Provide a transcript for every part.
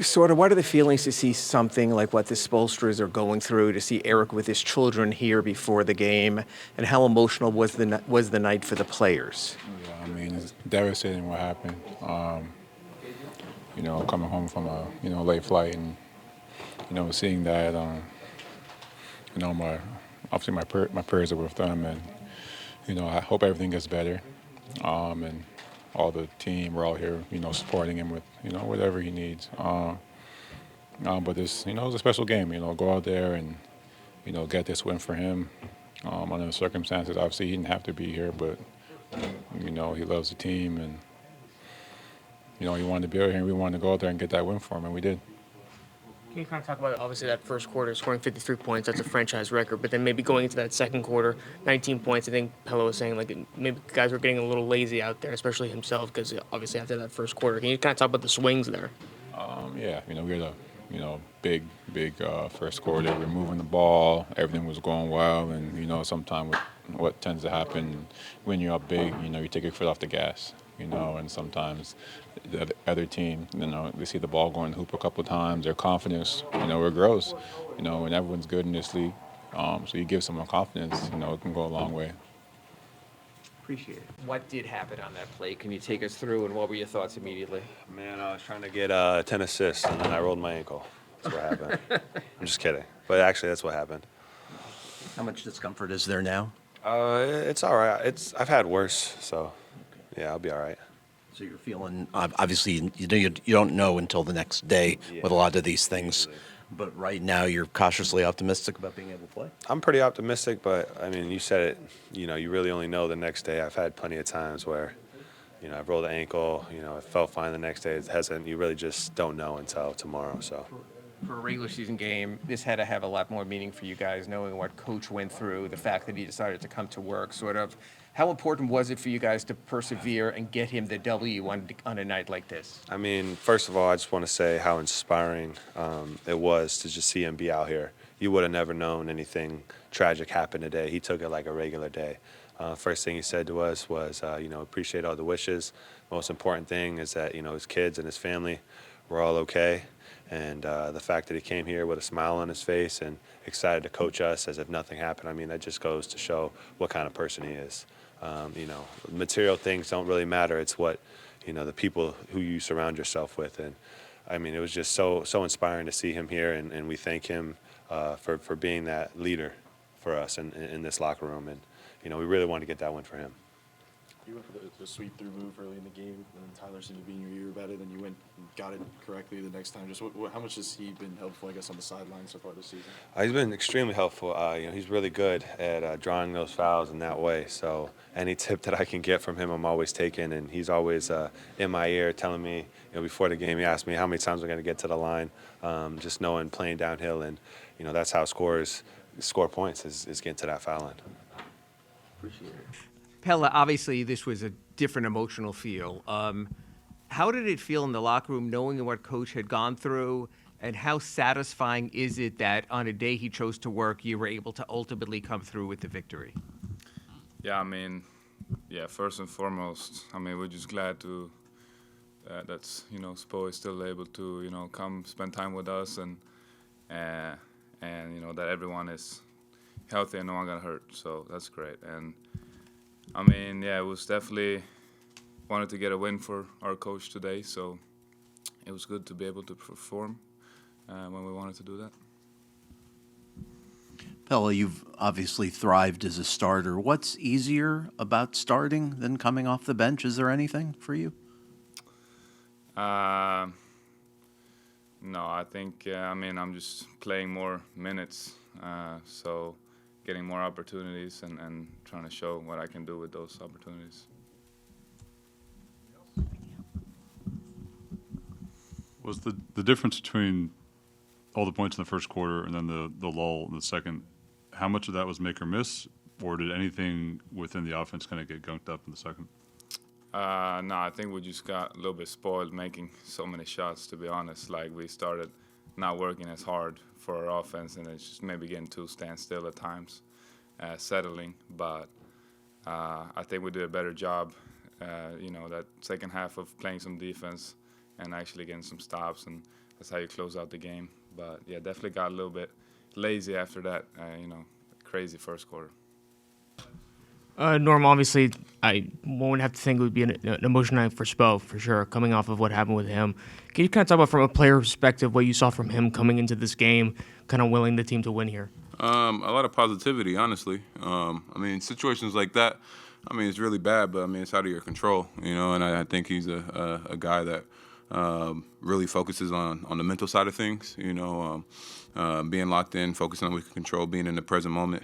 Sort of, what are the feelings to see something like what the Spoelstras are going through, to see Erik with his children here before the game, and how emotional was the night for the players? Yeah, I mean, it's devastating what happened. Coming home from a late flight and seeing that. My obviously my prayers are with them, and I hope everything gets better. And all the team, we're all here, supporting him with whatever he needs. But this, it was a special game. Go out there and get this win for him. Under the circumstances, obviously he didn't have to be here, but he loves the team, and he wanted to be out here, and we wanted to go out there and get that win for him, and we did. Can you kind of talk about, obviously, that first quarter, scoring 53 points, that's a franchise record, but then maybe going into that second quarter, 19 points, I think Pelle was saying, like, maybe guys were getting a little lazy out there, especially himself, because obviously after that first quarter. Can you kind of talk about the swings there? Yeah, we had a, big first quarter. We were moving the ball, everything was going well, and, sometimes what tends to happen when you're up big, you take your foot off the gas. And sometimes the other team, they see the ball going in the hoop a couple of times, their confidence, it grows, and everyone's good in this league. So you give someone confidence, it can go a long way. Appreciate it. What did happen on that play? Can you take us through, and what were your thoughts immediately? Man, I was trying to get 10 assists, and then I rolled my ankle. That's what happened. I'm just kidding. But actually, that's what happened. How much discomfort is there now? It's all right. I've had worse, so yeah, I'll be all right. So you're feeling, obviously, you don't know until the next day with a lot of these things. But right now, you're cautiously optimistic about being able to play? I'm pretty optimistic, but, I mean, you said it, you really only know the next day. I've had plenty of times where, I've rolled an ankle, it felt fine the next day. It hasn't. You really just don't know until tomorrow, so. For a regular season game, this had to have a lot more meaning for you guys, knowing what Coach went through, the fact that he decided to come to work, sort of. How important was it for you guys to persevere and get him the W on a night like this? I mean, first of all, I just want to say how inspiring it was to just see him be out here. You would have never known anything tragic happened today. He took it like a regular day. First thing he said to us was, appreciate all the wishes. Most important thing is that, his kids and his family were all okay. And the fact that he came here with a smile on his face and excited to coach us as if nothing happened, I mean, that just goes to show what kind of person he is. Material things don't really matter. It's what, the people who you surround yourself with. And, I mean, it was just so inspiring to see him here, and we thank him for being that leader for us in this locker room. And, we really want to get that win for him. You went for the sweep-through move early in the game, and then Tyler seemed to be in your ear about it, and you went and got it correctly the next time. Just how much has he been helpful, I guess, on the sidelines so far this season? He's been extremely helpful. He's really good at drawing those fouls in that way. So any tip that I can get from him, I'm always taking, and he's always in my ear telling me, before the game, he asked me how many times we're going to get to the line, just knowing playing downhill, and, that's how score points is getting to that foul line. Appreciate it. Pelle, obviously this was a different emotional feel. How did it feel in the locker room knowing what Coach had gone through, and how satisfying is it that on a day he chose to work, you were able to ultimately come through with the victory? Yeah, I mean, first and foremost, I mean, we're just glad to that Spo is still able to come spend time with us, and that everyone is healthy and no one got hurt. So that's great. And I mean, it was definitely wanted to get a win for our coach today, so it was good to be able to perform when we wanted to do that. Pelle, you've obviously thrived as a starter. What's easier about starting than coming off the bench? Is there anything for you? No, I think, I'm just playing more minutes, so getting more opportunities and trying to show what I can do with those opportunities. Was the difference between all the points in the first quarter and then the lull in the second, how much of that was make or miss, or did anything within the offense kind of get gunked up in the second? No, I think we just got a little bit spoiled making so many shots, to be honest. Like, we started not working as hard for our offense, and it's just maybe getting too standstill at times, settling. But I think we did a better job, that second half of playing some defense and actually getting some stops. And that's how you close out the game. But yeah, definitely got a little bit lazy after that. Crazy first quarter. Norm, obviously, I won't have to think it would be an emotional night for Spo, for sure, coming off of what happened with him. Can you kind of talk about, from a player perspective, what you saw from him coming into this game, kind of willing the team to win here? A lot of positivity, honestly. Situations like that, it's really bad, but, it's out of your control, and I think he's a guy that really focuses on the mental side of things, being locked in, focusing on what we can control, being in the present moment.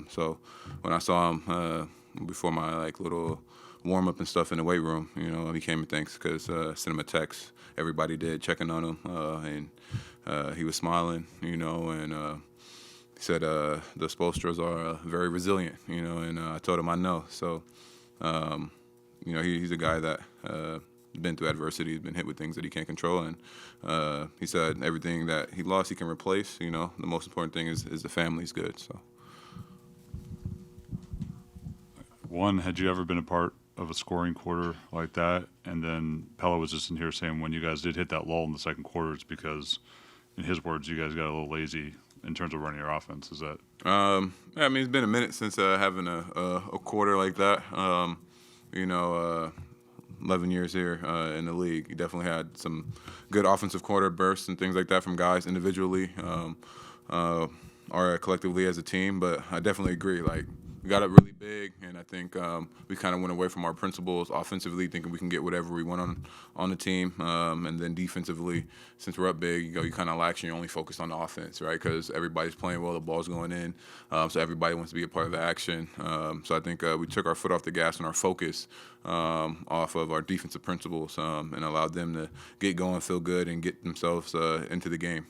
So when I saw him before my little warm up and stuff in the weight room, he came and thanks because sent him a text. Everybody did, checking on him, and he was smiling, and he said the Spoelstras are very resilient, and I told him I know. So, he's a guy that been through adversity, he's been hit with things that he can't control, and he said everything that he lost he can replace. The most important thing is the family's good. So. One, had you ever been a part of a scoring quarter like that? And then Pelle was just in here saying when you guys did hit that lull in the second quarter, it's because, in his words, you guys got a little lazy in terms of running your offense. Is that? It's been a minute since having a quarter like that. 11 years here in the league. You definitely had some good offensive quarter bursts and things like that from guys individually or collectively as a team. But I definitely agree. We got up really big, and I think we kind of went away from our principles offensively, thinking we can get whatever we want on the team. And then defensively, since we're up big, you kind of lax and you only focus on the offense, right? Because everybody's playing well, the ball's going in, so everybody wants to be a part of the action. So I think we took our foot off the gas and our focus off of our defensive principles and allowed them to get going, feel good, and get themselves into the game.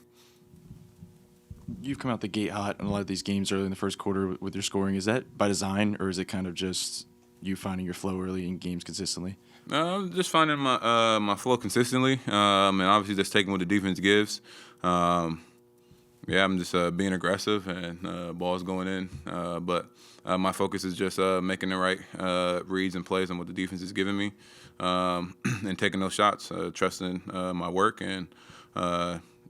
You've come out the gate hot in a lot of these games early in the first quarter with your scoring. Is that by design, or is it kind of just you finding your flow early in games consistently? Just finding my flow consistently, and obviously just taking what the defense gives. I'm just being aggressive, and ball's going in. But my focus is just making the right reads and plays on what the defense is giving me, and taking those shots, trusting my work, and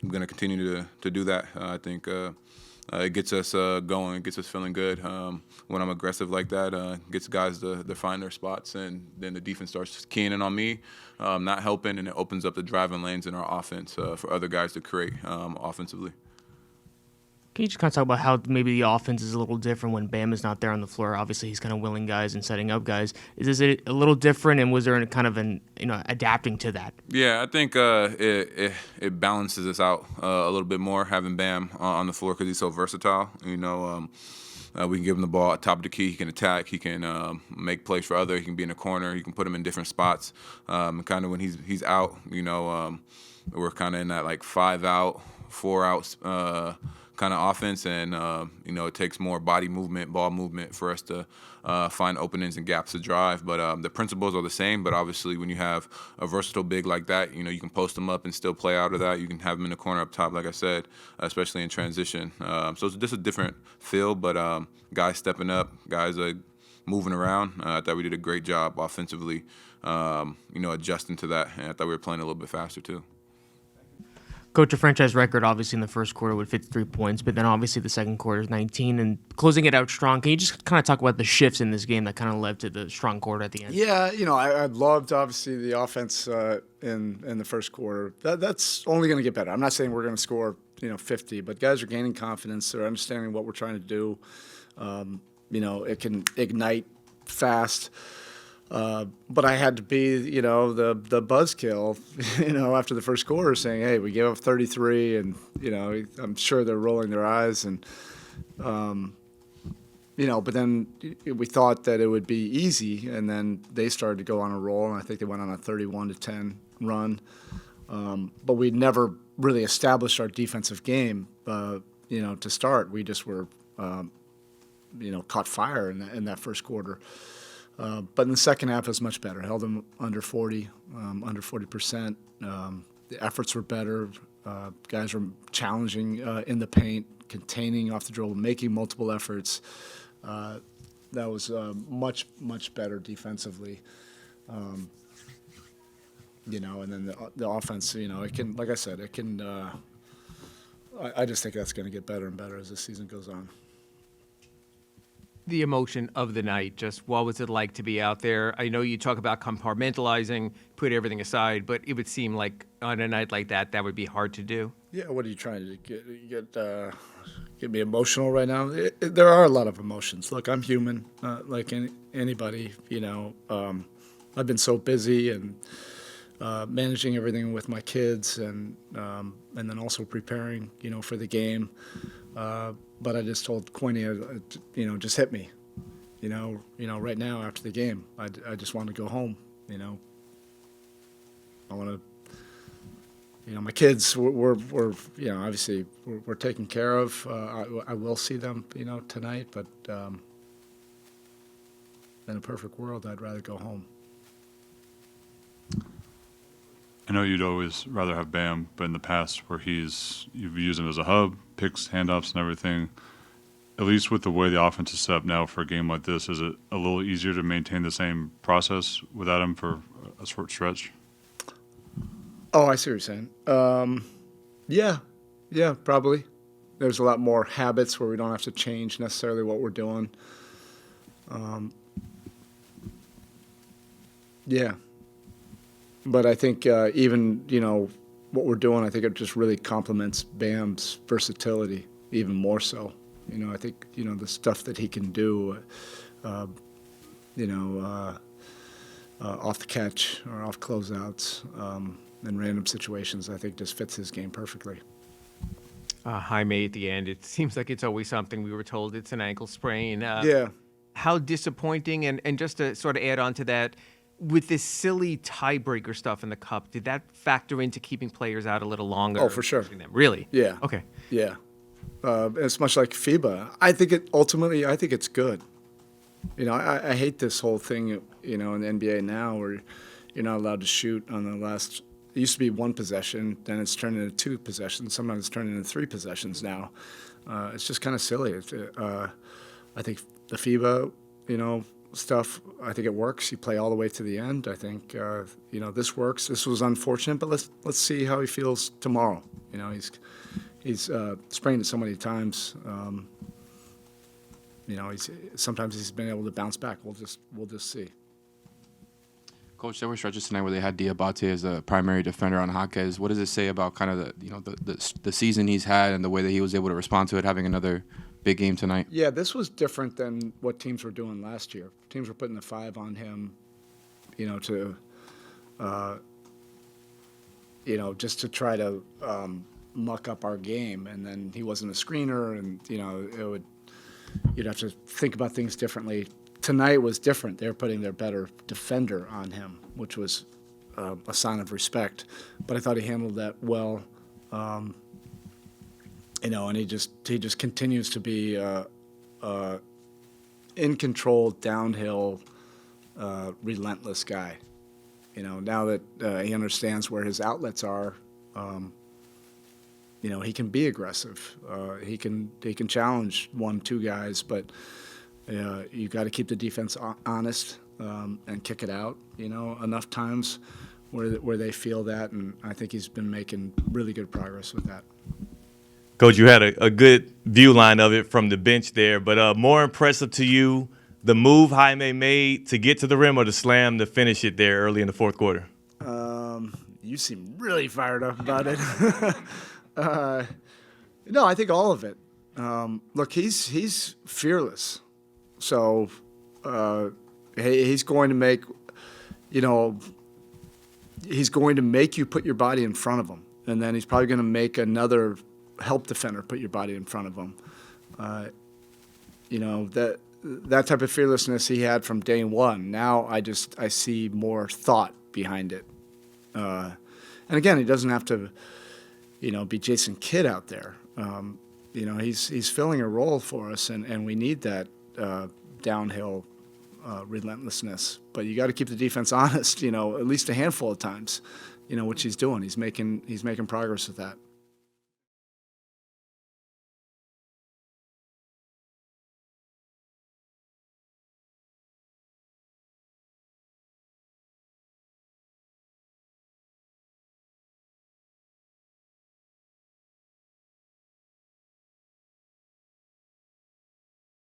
I'm going to continue to do that. I think it gets us going, it gets us feeling good. When I'm aggressive like that, gets guys to find their spots, and then the defense starts keying in on me, not helping, and it opens up the driving lanes in our offense for other guys to create offensively. Can you just kind of talk about how maybe the offense is a little different when Bam is not there on the floor? Obviously, he's kind of willing guys and setting up guys. Is it a little different, and was there kind of adapting to that? Yeah, I think it balances us out a little bit more having Bam on the floor because he's so versatile. We can give him the ball at top of the key. He can attack. He can make plays for other. He can be in the corner. You can put him in different spots. Kind of when he's out, we're kind of in that 5 out, 4 outs kind of offense, and it takes more body movement, ball movement for us to find openings and gaps to drive. But the principles are the same. But obviously, when you have a versatile big like that, you can post them up and still play out of that. You can have them in the corner up top, like I said, especially in transition. So it's just a different feel. But guys stepping up, guys moving around. I thought we did a great job offensively, adjusting to that. And I thought we were playing a little bit faster too. Coach, a franchise record, obviously, in the first quarter with 53 points, but then obviously the second quarter is 19 and closing it out strong. Can you just kind of talk about the shifts in this game that kind of led to the strong quarter at the end? Yeah, I loved, obviously, the offense in the first quarter. That's only going to get better. I'm not saying we're going to score, 50, but guys are gaining confidence. They're understanding what we're trying to do. It can ignite fast. But I had to be, the buzzkill, after the first quarter, saying, "Hey, we gave up 33," and I'm sure they're rolling their eyes, and but then we thought that it would be easy, and then they started to go on a roll, and I think they went on a 31-10 run, but we'd never really established our defensive game, to start. We just were, caught fire in that first quarter. But in the second half, it was much better. Held them under 40%. The efforts were better. Guys were challenging in the paint, containing off the dribble, making multiple efforts. That was much, much better defensively. And then the offense, it can, like I said, it can. I just think that's going to get better and better as the season goes on. The emotion of the night, just what was it like to be out there? I know you talk about compartmentalizing, put everything aside, but it would seem like on a night like that, that would be hard to do. Yeah, what are you trying to get me emotional right now? There are a lot of emotions. Look, I'm human, like anybody. I've been so busy and managing everything with my kids, and then also preparing, for the game. But I just told Quinny, just hit me, right now after the game. I just want to go home, I want to. My kids, we're obviously we're taken care of. I will see them, tonight, but in a perfect world, I'd rather go home. I know you'd always rather have Bam, but in the past where you've used him as a hub, picks, handoffs, and everything, at least with the way the offense is set up now for a game like this, is it a little easier to maintain the same process without him for a short stretch? Oh, I see what you're saying. Yeah, probably. There's a lot more habits where we don't have to change necessarily what we're doing. Yeah. But I think even, what we're doing, I think it just really complements Bam's versatility even more so. I think, the stuff that he can do, off the catch or off closeouts, in random situations, I think just fits his game perfectly. Jaime at the end, it seems like it's always something. We were told it's an ankle sprain. Yeah. How disappointing, and just to sort of add on to that, with this silly tiebreaker stuff in the Cup, did that factor into keeping players out a little longer? Oh, for sure. Really? Yeah. Okay. Yeah. It's much like FIBA. I think it's good. I hate this whole thing, in the NBA now where you're not allowed to shoot on the last. It used to be one possession, then it's turned into two possessions. Sometimes it's turned into three possessions now. It's just kind of silly. I think the FIBA, stuff, I think it works. You play all the way to the end. I think, this works. This was unfortunate, but let's see how he feels tomorrow. He's sprained it so many times. Sometimes he's been able to bounce back. We'll just see. Coach, there were stretches tonight where they had Diabate as a primary defender on Jaquez. What does it say about kind of the season he's had and the way that he was able to respond to it, having another big game tonight? Yeah, this was different than what teams were doing last year. Teams were putting the 5 on him, just to try to muck up our game. And then he wasn't a screener, and you'd have to think about things differently. Tonight was different. They were putting their better defender on him, which was a sign of respect. But I thought he handled that well. And he just continues to be in control, downhill, relentless guy. Now that he understands where his outlets are, he can be aggressive. He can challenge 1-2 guys, but you got to keep the defense honest and kick it out. Enough times where they feel that, and I think he's been making really good progress with that. Coach, you had a good view line of it from the bench there, but more impressive to you, the move Jaime made to get to the rim or the slam to finish it there early in the fourth quarter? You seem really fired up about it. No, I think all of it. Look, he's fearless. So he's going to make, he's going to make you put your body in front of him. And then he's probably going to make another help defender put your body in front of him. That type of fearlessness he had from day one. Now I see more thought behind it. And again, he doesn't have to, be Jason Kidd out there. He's filling a role for us, and we need that downhill relentlessness. But you got to keep the defense honest, at least a handful of times, which he's doing. He's making progress with that.